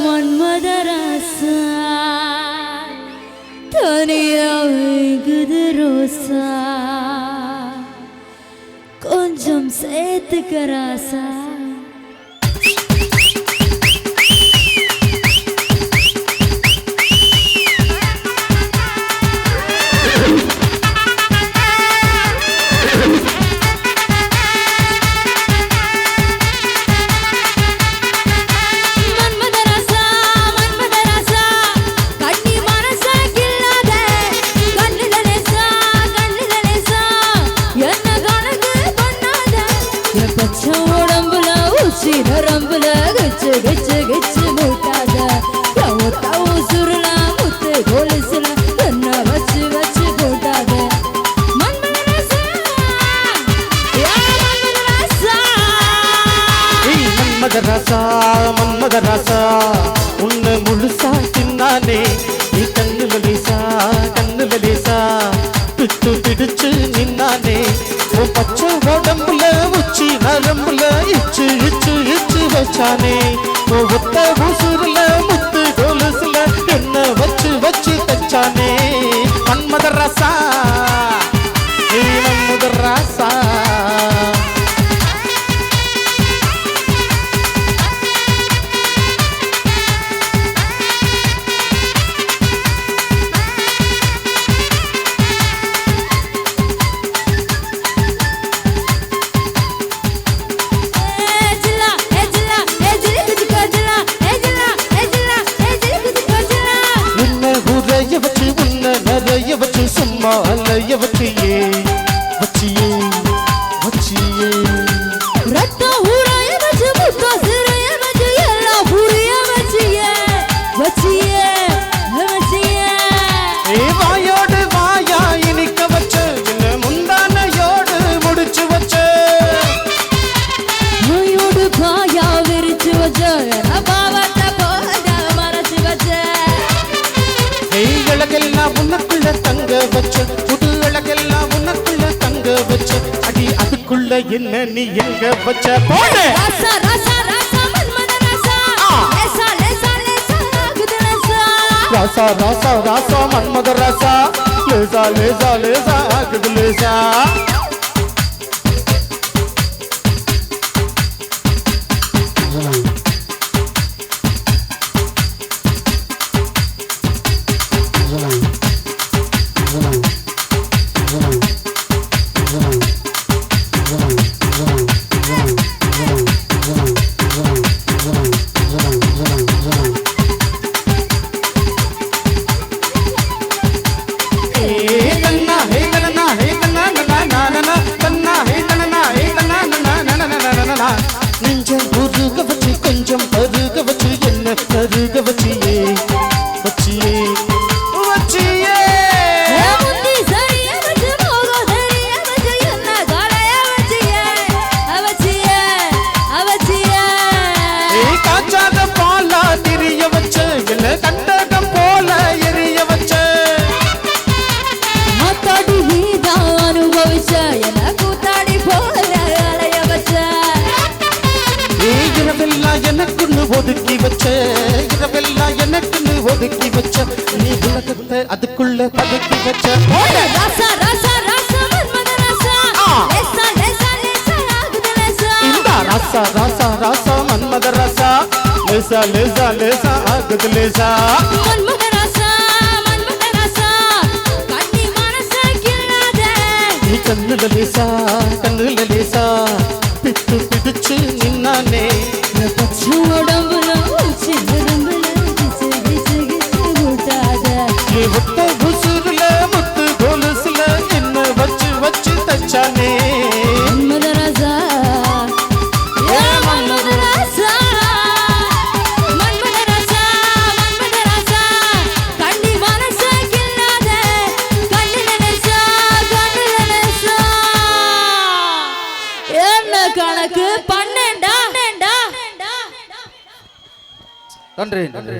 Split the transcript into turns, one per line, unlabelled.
மன்மதராசா தனியாகுது ரோசா கொஞ்சம் சேர்த்துக்க ராசா ரம்புல கச்சு கச்சு கச்சு மூட்டாத உசுருல முத்து கொலுசுல என்ன வச்சு வச்சு போட்டாத
மன்மதராசா மன்மதராசா உன்னை முழுசா தின்னானே நீ கண்ணுல லேசா பிட்டு பிடிச்சு நின்னானே உன் பச்சை உடம்புல உச்சி நரம்புல இச்சு இச்சு இச்சு வச்சானே ஒத்த உசுருல முத்து கொலுசுல என்ன வச்சு வச்சு தச்சானே மன்மதராசா மன்மதராசா நிறைய வச்சு சும்மா அலைய வச்சியே வச்சியே வச்சியே
ரத்த ஊராய வச்சு முத்தா சிறைய வச்சு எல்லாம் புரிய வச்சியே வச்சியே வச்சியே
வாயோடு வாயா இனிக்க வச்சு என்ன முந்தானையோடு முடிச்சு வச்சு
வாயோடு பாயா விரிச்சு வச்சு பாவத்தை போத மறைச்சு வச்சு
கைகளெல்லாம் உனக்குள்ள தங்க வச்சு புது அழகெல்லாம் உனக்குள்ள தங்க வச்சு அடி அதுக்குள்ள என்ன நீ எங்க வச்ச போடு
ராசா ராசா ராசா மன்மதராசா லேசா லேசா லேசா ஆகுது ராசா
ராசா ராசா ராசா மன்மதராசா லேசா லேசா லேசா ஆகுது லேசா நெஞ்சம் உருக வச்சு கொஞ்சம் பருக வச்சு என்ன பருக வச்சியே வச்சியே வச்சியே
முந்தி சரிய வச்சு போக சரிய வச்சு என்ன காலைய வச்சியே அவச்சியே அவச்சியே
காய்ச்சாத பாலா திரிய வச்சு என்ன கண்டகம் போல எரிய வச்சு
மாத்தாடி நீதான் அனுபவிச்ச என்ன கூத்தாடி போல அலைய வச்ச
இரவெல்லாம் எனக்குன்னு ஒதுக்கி வச்ச இரவெல்லாம் எனக்குன்னு ஒதுக்கி வச்ச நீ உலகத்தை அதுக்குள்ள பதுக்கி வச்ச
ராசா ராசா ராசா மன்மதராசா லேசா லேசா லேசா ஆகுது லேசா
இந்த ராசா ராசா ராசா மன்மதராசா லேசா லேசா லேசா ஆகுது லேசா
மன்மதராசா மன்மதராசா கண்ணி மனச கிள்ளாத
நீ கண்ணுல லேசா பிட்டு பிடிச்சு நின்னானே
பச்சை உடம்புல உச்சி நரம்புல கிச்சு கிச்சு கிச்சு மூட்டாத
நீ ஒத்த உசுருல முத்து கொலுசுல என்ன வச்சு வச்சு தச்சானே
மன்மதராசா மன்மதராசா மன்மதராசா மன்மதராசா கண்ணி மனச கிள்ளாத கண்ணுல லேசா என்ன கணக்கு பண்ணேன்டா
நன்றி நன்றி